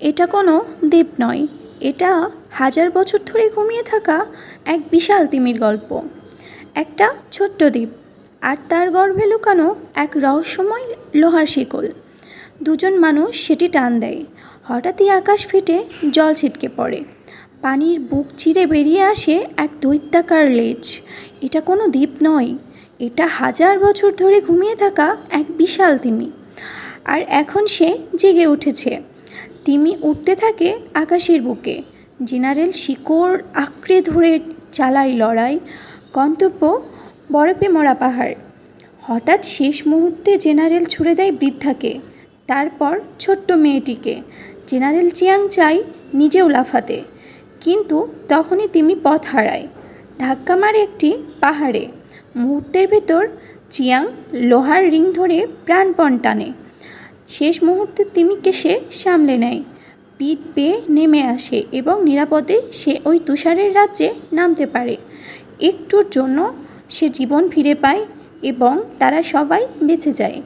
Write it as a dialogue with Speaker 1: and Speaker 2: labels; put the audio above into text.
Speaker 1: এটা কোনো দ্বীপ নয়, এটা হাজার বছর ধরে ঘুমিয়ে থাকা এক বিশাল তিমির গল্প। একটা ছোট্ট দ্বীপ, আর তার গর্ভে লুকানো এক রহস্যময় লোহার শিকল। দুজন মানুষ সেটি টান দেয়, হঠাৎই আকাশ ফেটে জল ছিটকে পড়ে, পানির বুক চিরে বেরিয়ে আসে এক দৈত্যাকার লেজ। এটা কোনো দ্বীপ নয়, এটা হাজার বছর ধরে ঘুমিয়ে থাকা এক বিশাল তিমি। আর এখন সে জেগে উঠেছে। তিমি উঠতে থাকে আকাশের বুকে, জেনারেল শিকড় আঁকড়ে ধরে চালায় লড়াই। গন্তব্য বরফে মোড়া পাহাড়। হঠাৎ শেষ মুহূর্তে জেনারেল ছুড়ে দেয় বৃদ্ধাকে, তারপর ছোট্ট মেয়েটিকে। জেনারেল চিয়াং চায় নিজেও লাফাতে, কিন্তু তখনই তিমি পথ হারায়, ধাক্কা মারে একটি পাহাড়ে। মুহূর্তের ভেতর চিয়াং লোহার রিং ধরে প্রাণপণ টানে। শেষ মুহূর্তে তিমিকে সে সামলে নেয়, পিঠ বেয়ে নেমে আসে এবং নিরাপদে সে ওই তুষারের রাজ্যে নামতে পারে। একটুর জন্য সে জীবন ফিরে পায় এবং তারা সবাই বেঁচে যায়।